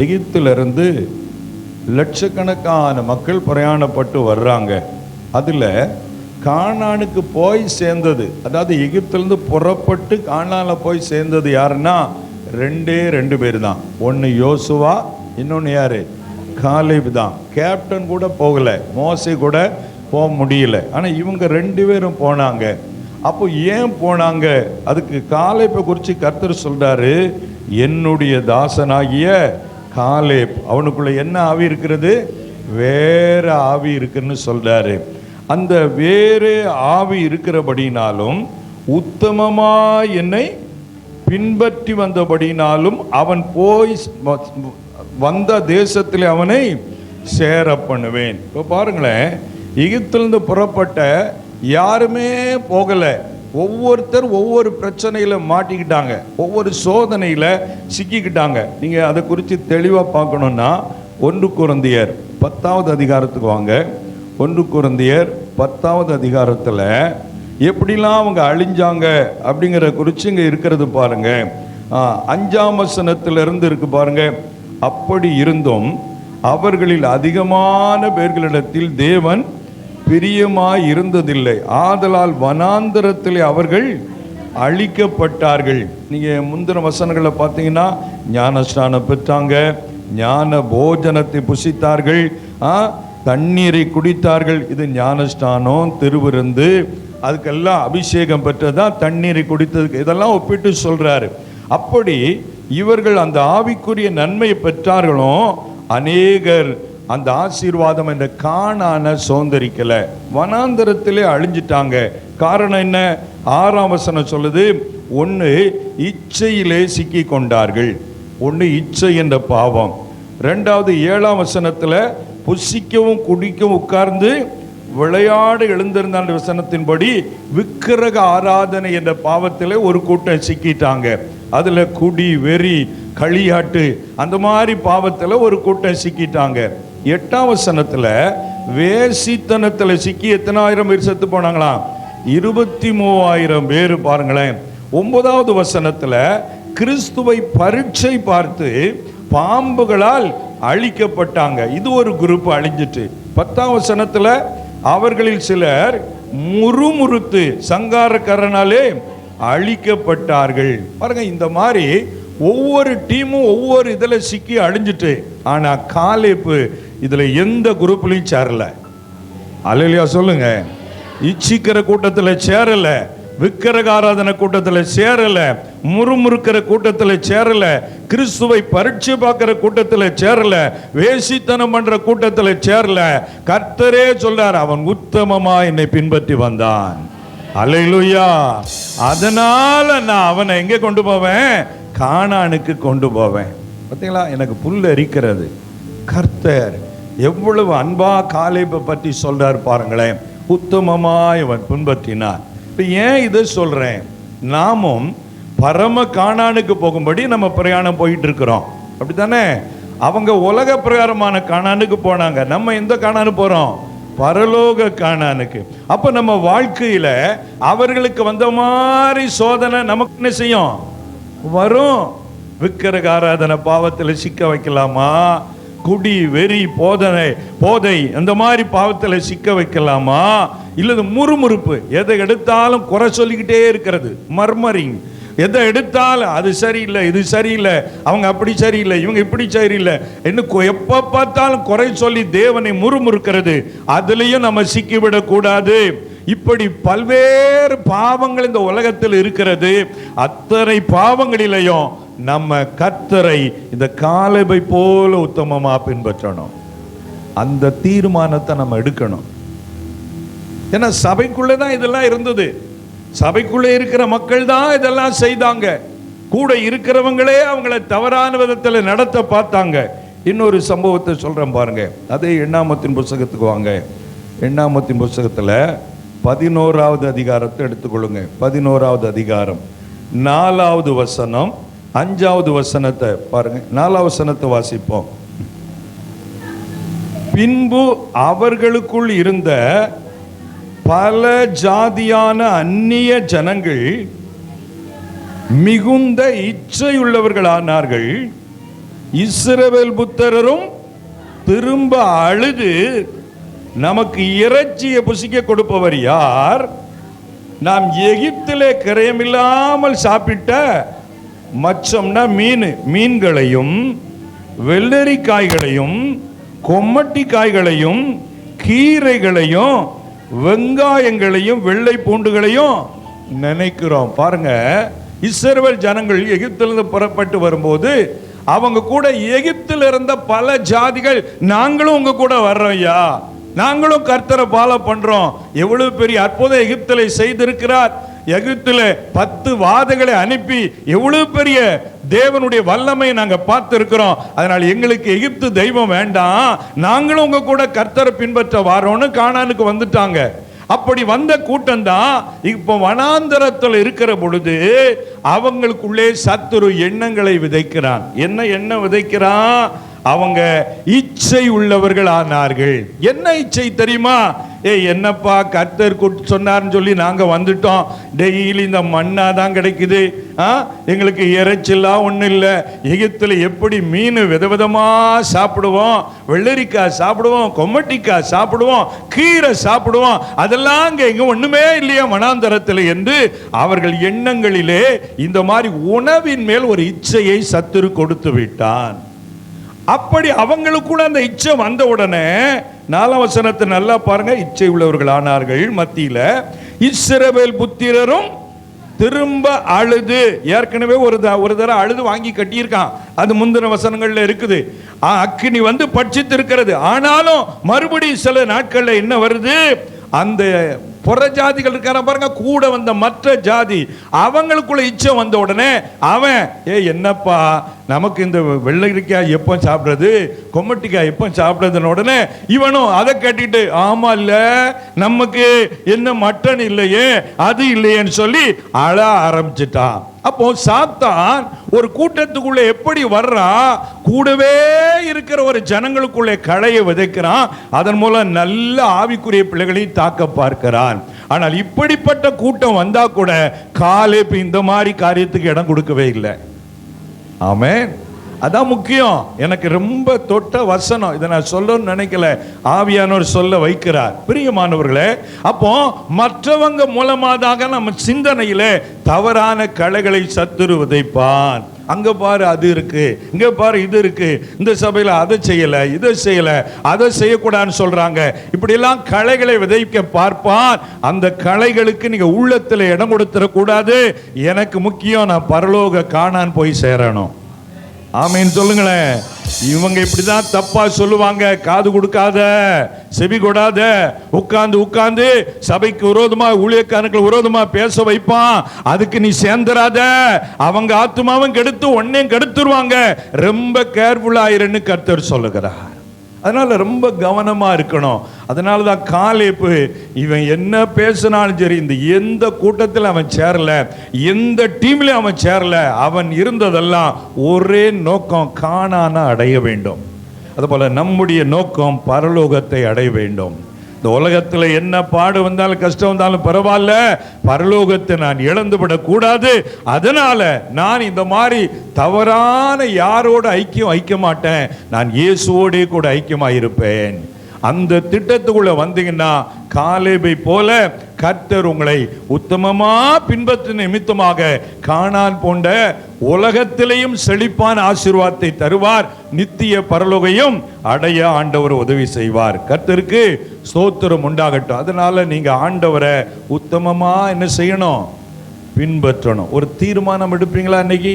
எகிப்திலிருந்து லட்சக்கணக்கான மக்கள் பிரயாணப்பட்டு வர்றாங்க. அதில் கானானுக்கு போய் சேர்ந்தது, அதாவது எகிப்திலிருந்து புறப்பட்டு கானானில் போய் சேர்ந்தது யாருன்னா ரெண்டு பேர் தான். ஒன்று யோசுவா, இன்னொன்று யாரு? காலேப் தான். கேப்டன் கூட போகலை, மோசே கூட போக முடியல. ஆனால் இவங்க 2 பேரும் போனாங்க. அப்போ ஏன் போனாங்க? அதுக்கு காலேப்பை குறித்து கர்த்தர் சொல்றாரு, என்னுடைய தாசனாகிய காலேப், அவனுக்குள்ள என்ன ஆவி இருக்கிறது? வேற ஆவி இருக்குன்னு சொல்றாரு. அந்த வேறு ஆவி இருக்கிறபடினாலும் உத்தமமா என்னை பின்பற்றி வந்தபடினாலும் அவன் போய் வந்த தேசத்தில் அவனை சேர பண்ணுவேன். இப்போ பாருங்களேன், எகிப்திலிருந்து புறப்பட்ட யாருமே போகலை. ஒவ்வொருத்தர் ஒவ்வொரு பிரச்சனையில் மாட்டிக்கிட்டாங்க, ஒவ்வொரு சோதனையில் சிக்கிக்கிட்டாங்க. நீங்கள் அதை குறித்து தெளிவாக பார்க்கணுன்னா 1 கொரிந்தியர் 10வது அதிகாரத்துக்கு வாங்க. 1 கொரிந்தியர் 10வது அதிகாரத்தில் எப்படிலாம் அவங்க அழிஞ்சாங்க அப்படிங்கிற குறித்து இங்கே இருக்கிறது பாருங்க. 5ஆம் வசனத்திலிருந்து இருக்கு பாருங்க. அப்படி இருந்தும் அவர்களில் அதிகமான பேர்களிடத்தில் தேவன் பிரியமாய் இருந்ததில்லை, ஆதலால் வனாந்தரத்தில் அவர்கள் அழிக்கப்பட்டார்கள். நீங்கள் முந்தின வசனங்களை பார்த்தீங்கன்னா ஞானஸ்நானம் பெற்றாங்க, ஞான போஜனத்தை புசித்தார்கள், தண்ணீரை குடித்தார்கள். இது ஞானஸ்நானம், திருவிருந்து, அதுக்கெல்லாம் அபிஷேகம் பெற்றதான் தண்ணீரை குடித்ததுக்கு இதெல்லாம் ஒப்பிட்டு சொல்றாரு. அப்படி இவர்கள் அந்த ஆவிக்குரிய நன்மையை பெற்றார்களோ, அநேகர் அந்த ஆசீர்வாதம் என்ற கானான சோந்தரிக்கல, வனாந்தரத்திலே அழிஞ்சிட்டாங்க. காரணம் என்ன? 6ஆம் வசனம் சொல்லுது, 1 இச்சையிலே சிக்கி கொண்டார்கள். 1 இச்சை என்ற பாவம். 2வது 7ஆம் வசனத்தில் புசிக்கவும் குடிக்கவும் உட்கார்ந்து விளையாடு எழுந்திருந்த வசனத்தின்படி விக்கிரக ஆராதனை என்ற பாவத்தில் ஒரு கூட்டம் சிக்கிட்டாங்க. அதில் குடி, வெறி, களியாட்டு, அந்த மாதிரி பாவத்தில் ஒரு கூட்டம் சிக்கிட்டாங்க. 8ஆம் வசனத்தில் வேசித்தனத்தில் சிக்கி எத்தனாயிரம் பேர் செத்து போனாங்களாம்? 23,000 பேர். பாருங்களேன். 9வது வசனத்தில் கிறிஸ்துவை பரீட்சை பார்த்து பாம்புகளால் அழிக்கப்பட்டாங்க. இது ஒரு குரூப் அழிஞ்சிட்டு. 10ஆம் வசனத்தில் அவர்களில் சிலர் முறுமுறுத்து சங்காரக்காரனாலே அழிக்கப்பட்டார்கள். பாருங்க, இந்த மாதிரி ஒவ்வொரு டீமும் ஒவ்வொரு இதில் சிக்கி அழிஞ்சிட்டு. ஆனால் காலேப்பு இதில் எந்த குரூப்லையும் சேரல. அல்லேலூயா சொல்லுங்க. இச்சிக்கிற கூட்டத்தில் சேரல, விக்கிரக ஆராதனை கூட்டத்தில் சேரல, முறுமுறுக்கிற கூட்டத்தில் சேரல, கிறிஸ்துவை பரீட்சை பார்க்கிற கூட்டத்தில் சேரல, வேசித்தனம் பண்ற கூட்டத்தில் சேரல. கர்த்தரே சொல்றார், அவன் உத்தமமா என்னை பின்பற்றி வந்தான். அல்லேலூயா. அதனால நான் அவனை எங்கே கொண்டு போவேன்? கானானுக்கு கொண்டு போவேன். பார்த்தீங்களா, எனக்கு புல் அரிக்கிறது. கர்த்தர் எவ்வளவு அன்பா காலேப்பை பற்றி சொல்றார் பாருங்களேன். உத்தமமாய் அவன் பின்பற்றினான். இப்போ ஏன் இதை சொல்றேன்? நாமும் பரம கானானுக்கு போகும்படி நம்ம பிரயாணம் போயிட்டு இருக்கிறோம், அப்படித்தானே? அவங்க உலக பிரகாரமான கானானுக்கு போனாங்க, நம்ம எந்த கானானு போறோம்? பரலோக கானானுக்கு. அப்ப நம்ம வாழ்க்கையில அவர்களுக்கு வந்த மாதிரி சோதனை நமக்கு என்ன செய்யும்? வரும். விக்கிரக ஆராதனை பாவத்தில் சிக்க வைக்கலாமா? குடி, வெறி, போதை அந்த மாதிரி பாவத்தில் சிக்க வைக்கலாமா? இல்லது முறுமுறுப்பு, எதை எடுத்தாலும் குறை சொல்லிக்கிட்டே இருக்கிறது, மர்மரிங், எதை எடுத்தாலும் அது சரியில்லை, இது சரியில்லை, அவங்க அப்படி சரியில்லை, இவங்க இப்படி சரியில்லை, இன்னும் எப்போ பார்த்தாலும் குறை சொல்லி தேவனை முறுமுறுக்கிறது, அதுலேயும் நம்ம சிக்கிவிடக்கூடாது. இப்படி பல்வேறு பாவங்கள் இந்த உலகத்தில் இருக்கிறது. அத்தனை பாவங்களிலையும் நம்ம கர்த்தரை இந்த காலேபை போல உத்தமமா பின்பற்றணும். அந்த தீர்மானத்தை நம்ம எடுக்கணும். ஏன்னா சபைக்குள்ளே தான் இதெல்லாம் இருந்தது. சபைக்குள்ளே இருக்கிற மக்கள் தான் இதெல்லாம் செய்தாங்க. கூட இருக்கிறவங்களே அவங்கள தவறான விதத்தில் நடத்த பார்த்தாங்க. இன்னொரு சம்பவத்தை சொல்றேன் பாருங்க. அதே எண்ணாமத்தின் புஸ்தகத்துக்கு வாங்க. எண்ணாமத்தின் புஸ்தகத்தில் 11வது அதிகாரத்தை எடுத்துக்கொள்ளுங்க. 11வது அதிகாரம் 4வது வசனம் 5வது வசனத்தை பாருங்க. 4வது வசனத்தை வாசிப்போம். பின்பு அவர்களுக்குள் இருந்த பல ஜாதியான அந்நிய ஜனங்கள் மிகுந்த இச்சையுள்ளவர்களானார்கள். இஸ்ரவேல் புத்திரரும் திரும்ப அழுது, நமக்கு இறைச்சியை புசிக்க கொடுப்பவர் யார்? நாம் எகிப்திலே கிரயமில்லாமல் சாப்பிட்ட மச்சம்னா மீன்களையும் வெள்ளரிக்காய்களையும் கொம்மட்டி காய்களையும் கீரைகளையும் வெங்காயங்களையும் வெள்ளை பூண்டுகளையும் நினைக்கிறோம். பாருங்க, இஸ்ரவேல் ஜனங்கள் எகிப்திலிருந்து புறப்பட்டு வரும்போது அவங்க கூட எகிப்தில் இருந்த பல ஜாதிகள், நாங்களும் உங்க கூட வர்றோம் ஐயா, நாங்களும் கர்த்தரை ஃபாலோ பண்றோம். எவ்வளவு பெரிய அற்புதம் எகிப்திலே செய்திருக்கிறார். எகிப்திலே 10 வாதைகளை அனுப்பி எவ்வளவு பெரிய தேவனுடைய வல்லமை நாங்க பார்த்திருக்கிறோம். அதனால எங்களுக்கு எகிப்து தெய்வம் வேண்டாம், நாங்களும் உங்க கூட கர்த்தரை பின்பற்ற வாரோன்னு கானானுக்கு வந்துட்டாங்க. அப்படி வந்த கூட்டம் தான் இப்போ வனாந்தரத்தில் இருக்கிற பொழுது அவங்களுக்குள்ளே சத்துரு எண்ணங்களை விதைக்கிறான். என்ன எண்ணம் விதைக்கிறான்? அவங்க இச்சை உள்ளவர்கள் ஆனார்கள். என்ன இச்சை தெரியுமா? என்னப்பா கர்த்தர் சொன்னார்னு சொல்லி நாங்க வந்துட்டோம், டெய்லி இந்த மண்ணா தான் கிடைக்குது, எங்களுக்கு இறைச்செல்லாம் ஒன்றும் இல்லை. எகிப்தில் எப்படி மீன் விதவிதமா சாப்பிடுவோம், வெள்ளரிக்காய் சாப்பிடுவோம், கொம்மட்டிக்காய் சாப்பிடுவோம், கீரை சாப்பிடுவோம், அதெல்லாம் இங்க ஒண்ணுமே இல்லையா வனாந்தரத்தில் என்று அவர்கள் எண்ணங்களிலே இந்த மாதிரி உணவின் மேல் ஒரு இச்சையை சத்துரு கொடுத்து விட்டான். அப்படி அவங்களுக்குள்ள அந்த இச்சை வந்த உடனே 4ஆம் வசனத்தை நல்லா பாருங்க. இச்சை உள்ளவர்கள் ஆனார்கள் மத்தியில இஸ்ரவேல் புத்திரரும் திரும்ப அழுது. ஏற்கனவே ஒரு தடவை அழுது வாங்கி கட்டியிருக்கான், அது முந்தின வசனங்கள்ல இருக்குது. அக்கினி வந்து பட்சித்து இருக்கிறது. ஆனாலும் மறுபடியும் சில நாட்கள்ல என்ன வருது? அந்த புற ஜாதிகள் இருக்கார பாருங்க, கூட வந்த மற்ற ஜாதி, அவங்களுக்குள்ள இச்சை வந்த உடனே அவன் என்னப்பா நமக்கு இந்த வெள்ளரிக்காய் எப்போ சாப்பிடுறது, கொம்மட்டிக்காய் எப்போ சாப்பிடுறதுன்னு உடனே இவனும் அதை கட்டிட்டு, ஆமா இல்ல நமக்கு என்ன மட்டன் இல்லையே அது இல்லையேன்னு சொல்லி அழ ஆரம்பிச்சிட்டான். அப்போ சாத்தான் ஒரு கூட்டத்துக்குள்ள எப்படி வர்றான்? கூடவே இருக்கிற ஒரு ஜனங்களுக்குள்ளே களையை விதைக்கிறான். அதன் மூலம் நல்ல ஆவிக்குரிய பிள்ளைகளை தாக்க பார்க்கிறான். ஆனால் இப்படிப்பட்ட கூட்டம் வந்தா கூட காலேப் இந்த மாதிரி காரியத்துக்கு இடம் கொடுக்கவே இல்லை. ஆமென். அதான் முக்கியம். எனக்கு ரொம்ப தொட்ட வசனம், இதை நான் சொல்லணும்னு நினைக்கல, ஆவியானவர் சொல்ல வைக்கிறார். பிரியமானவர்களே, அப்போ மற்றவங்க மூலமாக நம்ம சிந்தனையிலே தவறான களைகளை சத்துரு விதைப்பான். அங்க பாரு அது இருக்கு, இங்க பாரு இது இருக்கு, இந்த சபையில அதை செய்யல, இதை செய்யல, அதை செய்யக்கூடாதுன்னு சொல்றாங்க. இப்படி எல்லாம் களைகளை விதைக்க பார்ப்பான். அந்த களைகளுக்கு நீங்க உள்ளத்துல இடம் கொடுத்துடக்கூடாது. எனக்கு முக்கியம், நான் பரலோக காணான் போய் சேரணும். ஆமீன் சொல்லுங்களேன். இவங்க இப்படிதான் தப்பா சொல்லுவாங்க, காது கொடுக்காத, செவி கொடாத, உட்கார்ந்து சபைக்கு விரோதமா ஊழியக்காரர்கள் விரோதமா பேச வைப்பான். அதுக்கு நீ சேர்ந்துராத, அவங்க ஆத்துமாவும் கெடுத்து ஒன்னையும் கெடுத்துருவாங்க. ரொம்ப கேர்ஃபுல்லா இருன்னு கர்த்தர் சொல்லுகிறார். அதனால ரொம்ப கவனமா இருக்கணும். அதனால தான் காலேப்பு இவன் என்ன பேசினாலும் சரி, இந்த எந்த கூட்டத்தில் அவன் சேரல, எந்த டீம்ல அவன் சேரல, அவன் இருந்ததெல்லாம் ஒரே நோக்கம், கானானை அடைய வேண்டும். அதுபோல நம்முடைய நோக்கம் பரலோகத்தை அடைய வேண்டும். இந்த உலகத்தில் என்ன பாடு வந்தாலும் கஷ்டம் வந்தாலும் பரவாயில்ல, பரலோகத்தை நான் இழந்துவிடக் கூடாது. அதனால நான் இந்த மாதிரி தவறான யாரோட ஐக்கிய மாட்டேன், நான் இயேசுவோடே கூட ஐக்கியமாக இருப்பேன். அந்த திட்டத்துக்குள்ள வந்தீங்கன்னா காலேபை போல கர்த்தர் உங்களை உத்தமமா பின்பற்ற நிமித்தமாக கானான் போன்ற உலகத்திலேயும் செழிப்பான ஆசீர்வாதத்தை தருவார். நித்திய பரலோகையும் அடைய ஆண்டவர் உதவி செய்வார். கர்த்தருக்கு ஸ்தோத்திரம் உண்டாகட்டும். அதனால நீங்க ஆண்டவரை உத்தமமா என்ன செய்யணும்? பின்பற்றணும். ஒரு தீர்மானம் எடுப்பீங்களா? இன்னைக்கு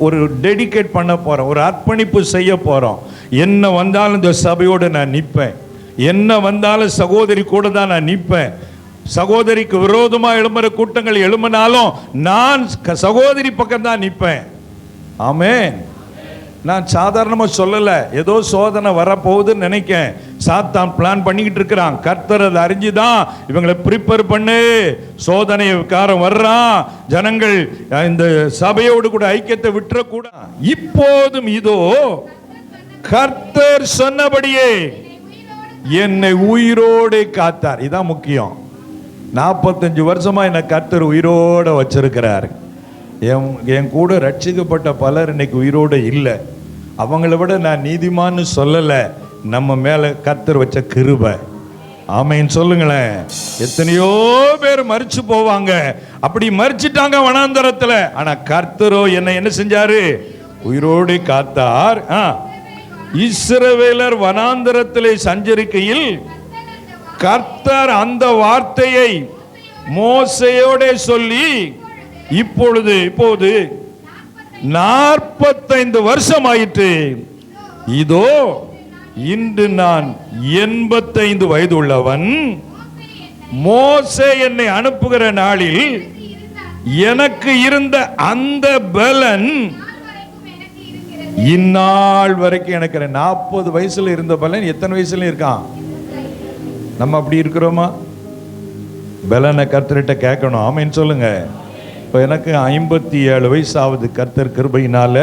ஒரு டெடிகேட் பண்ண போறோம், ஒரு அர்ப்பணிப்பு செய்ய போறோம். என்ன வந்தாலும் இந்த சபையோடு நான் நிற்பேன், என்ன வந்தாலும் சகோதரி கூட தான் நான் நிற்பேன். சகோதரிக்கு விரோதமாக எழும்புற கூட்டங்கள் எழும்பினாலும் நான் சகோதரி பக்கம் தான் நிற்பேன். ஆமென். நான் சாதாரணமாக சொல்லலை, ஏதோ சோதனை வரப்போகுதுன்னு நினைக்கேன். சாத்தான் பிளான் பண்ணிக்கிட்டு இருக்கிறான். கர்த்தர் அதை அறிஞ்சுதான் இவங்களை ப்ரிப்பேர் பண்ணு, சோதனைக்காரன் வர்றான், ஜனங்கள் இந்த சபையோடு கூட ஐக்கியத்தை விட்டுறக்கூட. இப்போதும் இதோ கர்த்தர் சொன்னபடியே என்னை உயிரோடு காத்தார். இதான் முக்கியம். 45 வருஷமா என்னை கர்த்தர் உயிரோட வச்சிருக்கிறார். என் கூட ரட்சிக்கப்பட்ட பலர் இன்னைக்கு உயிரோடு இல்லை. அவங்கள விட நான் நீதிமான்னு சொல்லலை, நம்ம மேலே கர்த்தர் வச்ச கிருபை. ஆமைன்னு சொல்லுங்களேன். எத்தனையோ பேர் மரிச்சு போவாங்க, அப்படி மரிச்சிட்டாங்க வனாந்தரத்தில். ஆனா கர்த்தரோ என்ன செஞ்சாரு? உயிரோடு காத்தார். இஸ்ரவேலர் வனாந்தரத்திலே சஞ்சரிக்கையில் கர்த்தர் அந்த வார்த்தையை மோசேயோட சொல்லி இப்போது 45 வருஷம் ஆயிற்று. இதோ இன்று நான் 85 வயது உள்ளவன். மோசே என்னை அனுப்புகிற நாளில் எனக்கு இருந்த அந்த பலன் இந்நாள் வரைக்கும் எனக்கு 40 வயசுல இருந்த பலன் எத்தனை வயசுல இருக்கான்? நம்ம அப்படி இருக்கிறோமா? பலனை கர்த்தர்கிட்ட கேட்கணும். ஆமேன்னு சொல்லுங்க. இப்போ எனக்கு 57 வயசு ஆகுது. கர்த்தர் கிருபையினால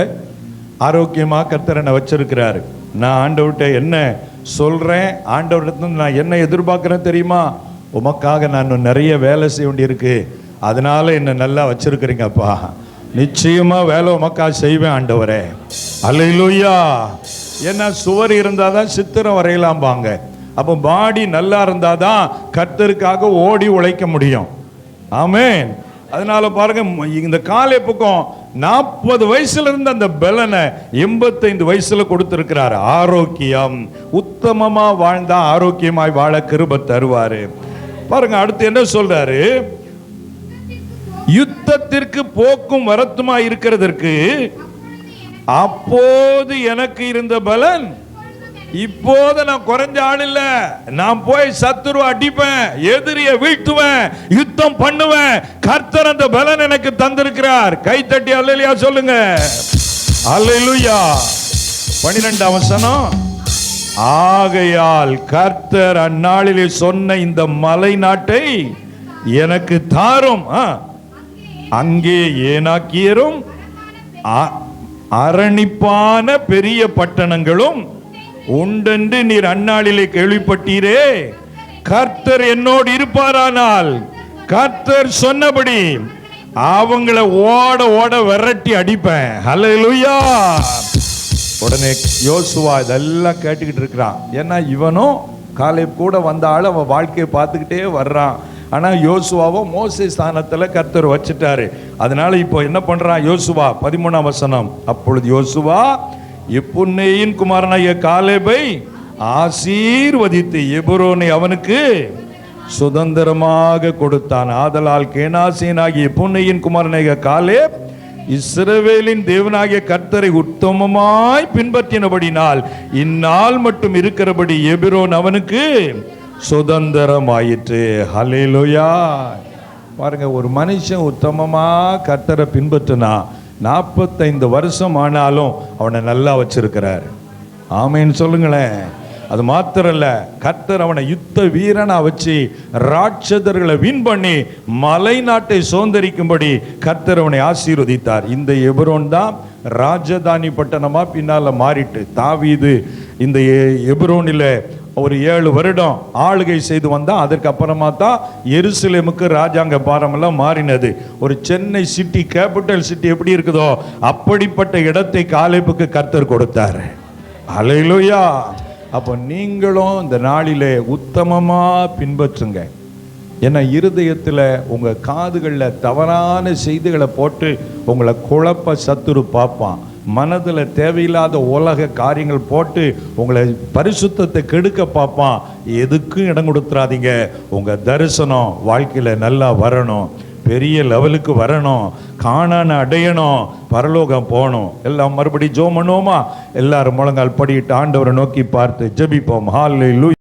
ஆரோக்கியமாக கர்த்தர் என்னை வச்சிருக்கிறாரு. நான் ஆண்டவர்கிட்ட என்ன சொல்கிறேன், ஆண்டவர்கிட்ட நான் என்ன எதிர்பார்க்குறேன் தெரியுமா? உமக்காக நான் நிறைய வேலை செய்ய வேண்டியிருக்கு, அதனால என்னை நல்லா வச்சிருக்கிறீங்கப்பா. நிச்சயமாக வேலை உமக்காக செய்வேன் ஆண்டவரே. அல்லேலூயா. ஏன்னா சுவர் இருந்தால் தான் சித்திரம் வரையலாம்பாங்க. அப்போ பாடி நல்லா இருந்தால் தான் கர்த்தருக்காக ஓடி உழைக்க முடியும். ஆமென். அதனால பாருங்க, இந்த காலை பக்கம் 40 வயசுல இருந்து அந்த பலனை 85 வயசுல கொடுத்திருக்கிறார். ஆரோக்கியம், உத்தமமா வாழ்ந்தா ஆரோக்கியமாய் வாழ கிருபை தருவாரு. பாருங்க அடுத்து என்ன சொல்றாரு? யுத்தத்திற்கு போக்கும் வரத்துமா இருக்கிறதற்கு அப்போது எனக்கு இருந்த பலன் இப்போது நான் குறைஞ்ச ஆள் இல்ல. நான் போய் சத்துரு அடிப்பேன், எதிரிய வீழ்த்துவேன், யுத்தம் பண்ணுவேன். கர்த்தர் அந்த பலன் எனக்கு தந்திருக்கிறார். கை தட்டி அல்லேலூயா சொல்லுங்க. அல்லேலூயா. 12ஆம் வசனம். ஆகையால் கர்த்தர் அந்நாளிலே சொன்ன இந்த மலை நாட்டை எனக்கு தாரும். அங்கே ஏனாக்கியரும் அரணிப்பான பெரிய பட்டணங்களும் உண்டென்று நீர் அந்நாளிலே கேள்விப்பட்டீரே. கர்த்தர் என்னோடு இருப்பாரானால் கர்த்தர் சொன்னபடி அவங்கள ஓட ஓட விரட்டி அடிப்பேன். அல்லேலூயா. உடனே யோசுவா இதெல்லாம் கேட்டுக்கிட்டு இருக்கிறான். ஏன்னா இவனும் காலேப் கூட வந்த ஆள், அவன் வாழ்க்கையை பார்த்துக்கிட்டே வர்றான். ஆனால் யோசுவாவோ மோசே ஸ்தானத்தில் கர்த்தர் வச்சுட்டாரு. அதனால இப்போ என்ன பண்றான் யோசுவா? 13ஆம் வசனம். அப்பொழுது யோசுவா எப்புன்னேயின் குமாரனாகிய காலேபை ஆசீர்வதித்து எபிரோனை அவனுக்கு சுதந்திரமாக கொடுத்தான். ஆதலால் கேனாசியனாகிய எப்புன்னேயின் குமாரனாகிய காலேப் இஸ்ரவேலின் தேவனாகிய கர்த்தரை உத்தமமாய் பின்பற்றினபடினால் இந்நாள் மட்டும் இருக்கிறபடி எபிரோன் அவனுக்கு சுதந்திரமாயிற்று. ஹல்லேலூயா. பாருங்க, ஒரு மனுஷன் உத்தமமா கர்த்தரை பின்பற்றினா 45 வருஷம் ஆனாலும் அவனை நல்லா வச்சிருக்கிறார். ஆமேன்னு சொல்லுங்களேன். அது மாத்திரம் இல்ல, கர்த்தர் அவனை யுத்த வீரனா வச்சு ராட்சதர்களை வின் பண்ணி மலை நாட்டை சுதந்தரிக்கும்படி கர்த்தர் அவனை ஆசீர்வதித்தார். இந்த எபிரோன் தான் ராஜதானி பட்டணமா பின்னால மாறிட்டு. தாவீது இந்த எபிரோனில் ஒரு 7 வருடம் ஆளுகை செய்து வந்தா. அதற்கு அப்புறமா தான் எருசலேமுக்கு ராஜாங்க பாரமெல்லாம் மாறினது. ஒரு சென்னை சிட்டி, கேபிட்டல் சிட்டி எப்படி இருக்குதோ அப்படிப்பட்ட இடத்தை காலேபுக்கு கர்த்தர் கொடுத்தார். அல்லேலூயா. அப்போ நீங்களும் இந்த நாளிலே உத்தமமா பின்பற்றுங்க. ஏன்னா இருதயத்தில் உங்கள் காதுகளில் தவறான செய்திகளை போட்டு உங்களை குழப்ப சத்துரு பார்ப்பான். மனதில் தேவையில்லாத உலக காரியங்கள் போட்டு உங்களை பரிசுத்தத்தை கெடுக்க பார்ப்பான். எதுக்கும் இடம் கொடுத்துறாதீங்க. உங்கள் தரிசனம் வாழ்க்கையில் நல்லா வரணும், பெரிய லெவலுக்கு வரணும், காணான அடையணும், பரலோகம் போகணும். எல்லாம் மறுபடியும் ஜெபம் பண்ணுவோமா? எல்லாரும் முழங்கால் படிட்டு ஆண்டவரை நோக்கி பார்த்து ஜெபிப்போம். ஹல்லேலூயா.